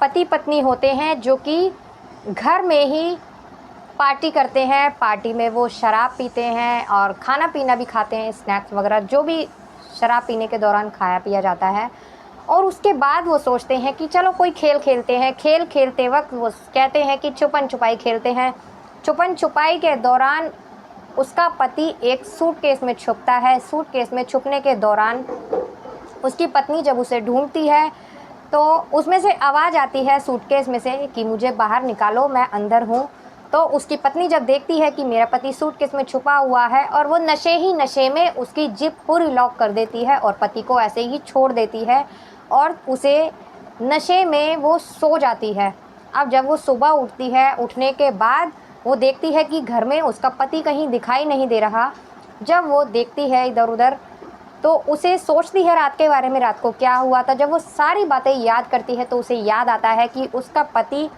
पति पत्नी होते हैं जो कि घर में ही पार्टी करते हैं। पार्टी में वो शराब पीते हैं और खाना पीना भी खाते हैं, स्नैक्स वगैरह जो भी शराब पीने के दौरान खाया पिया जाता है। और उसके बाद वो सोचते हैं कि चलो कोई खेल खेलते हैं। खेल खेलते वक्त वो कहते हैं कि छुपन छुपाई खेलते हैं। छुपन छुपाई के दौरान उसका पति एक सूटकेस में छुपता है। सूटकेस में छुपने के दौरान उसकी पत्नी जब उसे ढूंढती है तो उसमें से आवाज़ आती है सूटकेस में से कि मुझे बाहर निकालो, मैं अंदर हूँ। तो उसकी पत्नी जब देखती है कि मेरा पति सूटकेस में छुपा हुआ है, और वो नशे ही नशे में उसकी जिप पूरी लॉक कर देती है और पति को ऐसे ही छोड़ देती है और उसे नशे में वो सो जाती है। अब जब वो सुबह उठती है, उठने के बाद वो देखती है कि घर में उसका पति कहीं दिखाई नहीं दे रहा। जब वो देखती है इधर उधर तो उसे सोचती है रात के बारे में, रात को क्या हुआ था। जब वो सारी बातें याद करती है तो उसे याद आता है कि उसका पति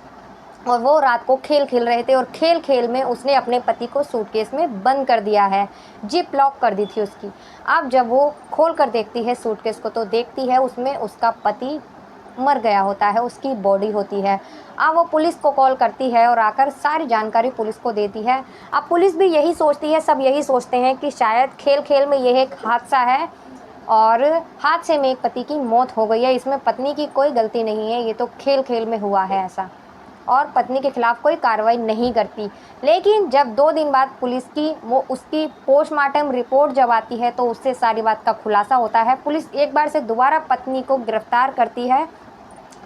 और वो रात को खेल खेल रहे थे और खेल खेल में उसने अपने पति को सूटकेस में बंद कर दिया है, जिप लॉक कर दी थी उसकी। अब जब वो खोल कर देखती है सूटकेस को तो देखती है उसमें उसका पति मर गया होता है, उसकी बॉडी होती है। अब वो पुलिस को कॉल करती है और आकर सारी जानकारी पुलिस को देती है। अब पुलिस भी यही सोचती है, सब यही सोचते हैं कि शायद खेल खेल में यह एक हादसा है और हादसे में एक पति की मौत हो गई है, इसमें पत्नी की कोई गलती नहीं है, ये तो खेल खेल में हुआ है ऐसा। और पत्नी के खिलाफ कोई कार्रवाई नहीं करती। लेकिन जब 2 दिन बाद पुलिस की वो उसकी पोस्टमार्टम रिपोर्ट जब आती है तो उससे सारी बात का खुलासा होता है। पुलिस एक बार से दोबारा पत्नी को गिरफ्तार करती है,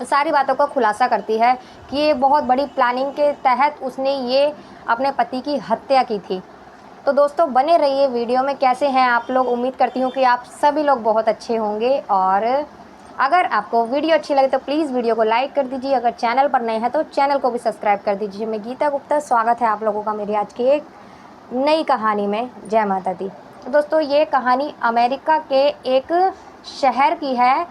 सारी बातों का खुलासा करती है कि ये बहुत बड़ी प्लानिंग के तहत उसने ये अपने पति की हत्या की थी। तो दोस्तों बने रहिए वीडियो में। कैसे हैं आप लोग? उम्मीद करती हूँ कि आप सभी लोग बहुत अच्छे होंगे। और अगर आपको वीडियो अच्छी लगे तो प्लीज़ वीडियो को लाइक कर दीजिए। अगर चैनल पर नए हैं तो चैनल को भी सब्सक्राइब कर दीजिए। मैं गीता गुप्ता, स्वागत है आप लोगों का मेरी आज की एक नई कहानी में। जय माता दी। तो दोस्तों ये कहानी अमेरिका के एक शहर की है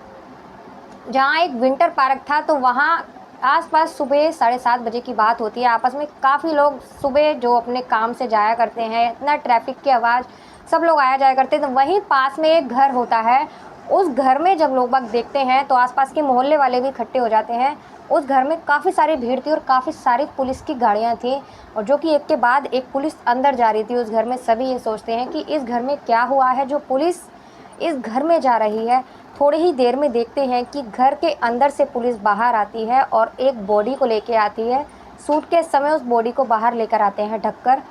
जहाँ एक विंटर पार्क था। तो वहाँ आसपास सुबह 7:30 बजे की बात होती है। आपस में काफ़ी लोग सुबह जो अपने काम से जाया करते हैं, इतना ट्रैफिक की आवाज़, सब लोग आया जाया करते हैं। तो वहीं पास में एक घर होता है। उस घर में जब लोग बाग देखते हैं तो आसपास के मोहल्ले वाले भी इकट्ठे हो जाते हैं। उस घर में काफ़ी सारी भीड़ थी और काफ़ी सारी पुलिस की गाड़ियाँ थी, और जो कि एक के बाद एक पुलिस अंदर जा रही थी उस घर में। सभी ये सोचते हैं कि इस घर में क्या हुआ है जो पुलिस इस घर में जा रही है। थोड़ी ही देर में देखते हैं कि घर के अंदर से पुलिस बाहर आती है और एक बॉडी को लेके आती है। सूट के समय उस बॉडी को बाहर लेकर आते हैं ढककर,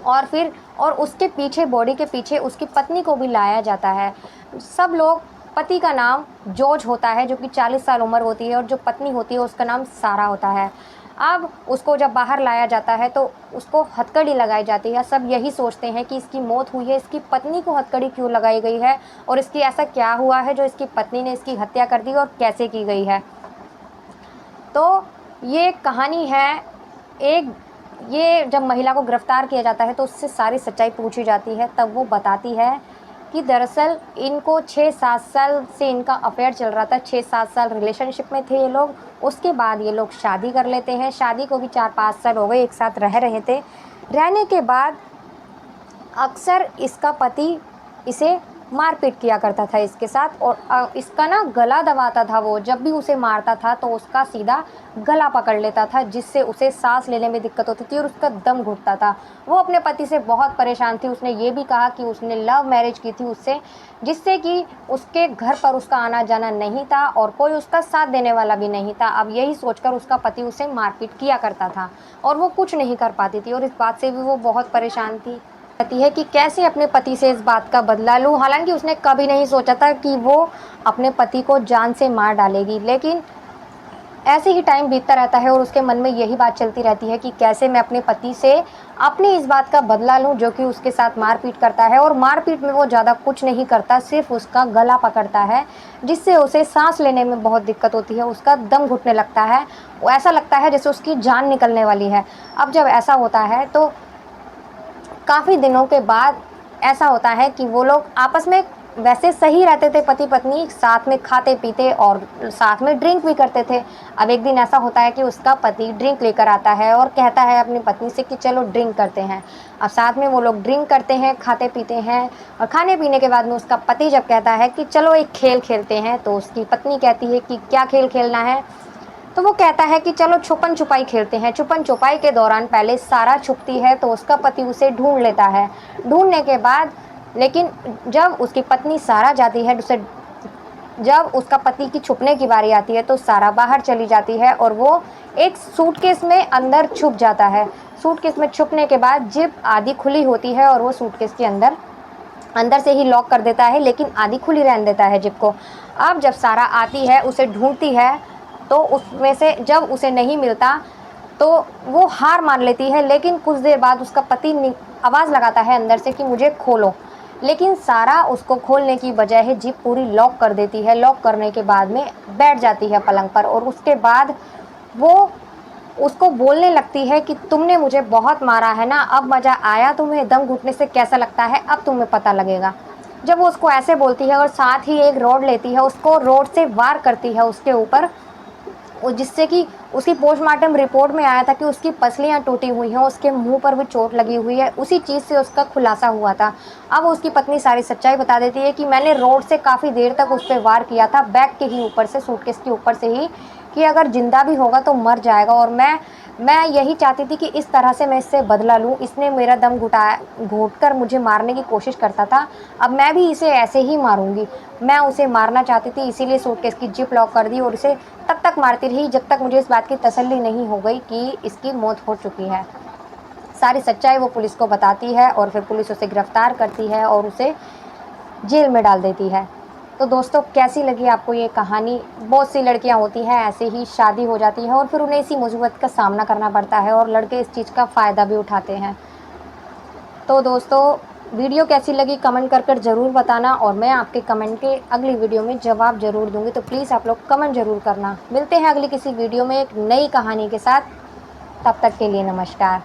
और उसके पीछे, बॉडी के पीछे उसकी पत्नी को भी लाया जाता है। सब लोग, पति का नाम जॉर्ज होता है जो कि 40 साल उम्र होती है, और जो पत्नी होती है उसका नाम सारा होता है। अब उसको जब बाहर लाया जाता है तो उसको हथकड़ी लगाई जाती है। सब यही सोचते हैं कि इसकी मौत हुई है, इसकी पत्नी को हथकड़ी क्यों लगाई गई है और इसकी ऐसा क्या हुआ है जो इसकी पत्नी ने इसकी हत्या कर दी और कैसे की गई है। तो ये कहानी है एक, ये जब महिला को गिरफ्तार किया जाता है तो उससे सारी सच्चाई पूछी जाती है। तब वो बताती है कि दरअसल इनको 6-7 साल से इनका अफेयर चल रहा था। 6-7 साल रिलेशनशिप में थे ये लोग। उसके बाद ये लोग शादी कर लेते हैं। शादी को भी 4-5 साल हो गए, एक साथ रह रहे थे। रहने के बाद अक्सर इसका पति इसे मारपीट किया करता था इसके साथ, और इसका ना गला दबाता था। वो जब भी उसे मारता था तो उसका सीधा गला पकड़ लेता था, जिससे उसे सांस लेने में दिक्कत होती थी और उसका दम घुटता था। वो अपने पति से बहुत परेशान थी। उसने ये भी कहा कि उसने लव मैरिज की थी उससे, जिससे कि उसके घर पर उसका आना जाना नहीं था और कोई उसका साथ देने वाला भी नहीं था। अब यही सोचकर उसका पति उसे मारपीट किया करता था और वो कुछ नहीं कर पाती थी, और इस बात से भी वो बहुत परेशान थी। कहती है कि कैसे अपने पति से इस बात का बदला लूं। हालांकि उसने कभी नहीं सोचा था कि वो अपने पति को जान से मार डालेगी, लेकिन ऐसे ही टाइम बीतता रहता है और उसके मन में यही बात चलती रहती है कि कैसे मैं अपने पति से अपनी इस बात का बदला लूं जो कि उसके साथ मारपीट करता है। और मारपीट में वो ज़्यादा कुछ नहीं करता, सिर्फ उसका गला पकड़ता है, जिससे उसे सांस लेने में बहुत दिक्कत होती है, उसका दम घुटने लगता है। वो ऐसा लगता है जैसे उसकी जान निकलने वाली है। अब जब ऐसा होता है तो काफ़ी दिनों के बाद ऐसा होता है कि वो लोग आपस में वैसे सही रहते थे, पति पत्नी साथ में खाते पीते और साथ में ड्रिंक भी करते थे। अब एक दिन ऐसा होता है कि उसका पति ड्रिंक लेकर आता है और कहता है अपनी पत्नी से कि चलो ड्रिंक करते हैं। अब साथ में वो लोग ड्रिंक करते हैं, खाते पीते हैं, और खाने पीने के बाद में उसका पति जब कहता है कि चलो एक खेल खेलते हैं तो उसकी पत्नी कहती है कि क्या खेल खेलना है। तो वो कहता है कि चलो छुपन छुपाई खेलते हैं। छुपन छुपाई के दौरान पहले सारा छुपती है तो उसका पति उसे ढूंढ लेता है। ढूंढने के बाद लेकिन जब उसकी पत्नी सारा जाती है उसे, जब उसका पति की छुपने की बारी आती है तो सारा बाहर चली जाती है और वो एक सूटकेस में अंदर छुप जाता है। सूटकेस में छुपने के बाद जिप आधी खुली होती है और वो सूटकेस के अंदर अंदर से ही लॉक कर देता है, लेकिन आधी खुली रहने देता है जिप को। अब जब सारा आती है उसे ढूंढती है तो उसमें से जब उसे नहीं मिलता तो वो हार मान लेती है, लेकिन कुछ देर बाद उसका पति आवाज़ लगाता है अंदर से कि मुझे खोलो, लेकिन सारा उसको खोलने की बजाय जिप पूरी लॉक कर देती है। लॉक करने के बाद में बैठ जाती है पलंग पर और उसके बाद वो उसको बोलने लगती है कि तुमने मुझे बहुत मारा है ना, अब मज़ा आया तुम्हें, दम घुटने से कैसा लगता है अब तुम्हें पता लगेगा। जब वो उसको ऐसे बोलती है और साथ ही एक रॉड लेती है, उसको रॉड से वार करती है उसके ऊपर, जिससे कि उसकी पोस्टमार्टम रिपोर्ट में आया था कि उसकी पसलियाँ टूटी हुई हैं, उसके मुंह पर भी चोट लगी हुई है। उसी चीज़ से उसका खुलासा हुआ था। अब उसकी पत्नी सारी सच्चाई बता देती है कि मैंने रोड से काफ़ी देर तक उस पर वार किया था, बैग के ही ऊपर से, सूटकेस के ऊपर से ही, कि अगर ज़िंदा भी होगा तो मर जाएगा, और मैं यही चाहती थी कि इस तरह से मैं इससे बदला लूँ। इसने मेरा दम घोट कर मुझे मारने की कोशिश करता था, अब मैं भी इसे ऐसे ही मारूंगी। मैं उसे मारना चाहती थी, इसीलिए सूटकेस की जिप लॉक कर दी और इसे तब तक मारती रही जब तक मुझे इस बात की तसल्ली नहीं हो गई कि इसकी मौत हो चुकी है। सारी सच्चाई वो पुलिस को बताती है और फिर पुलिस उसे गिरफ्तार करती है और उसे जेल में डाल देती है। तो दोस्तों, कैसी लगी आपको ये कहानी? बहुत सी लड़कियां होती हैं ऐसे ही, शादी हो जाती है और फिर उन्हें इसी मुसीबत का सामना करना पड़ता है और लड़के इस चीज़ का फ़ायदा भी उठाते हैं। तो दोस्तों, वीडियो कैसी लगी कमेंट कर ज़रूर बताना और मैं आपके कमेंट के अगली वीडियो में जवाब ज़रूर दूंगी, तो प्लीज़ आप लोग कमेंट ज़रूर करना। मिलते हैं अगली किसी वीडियो में एक नई कहानी के साथ। तब तक के लिए नमस्कार।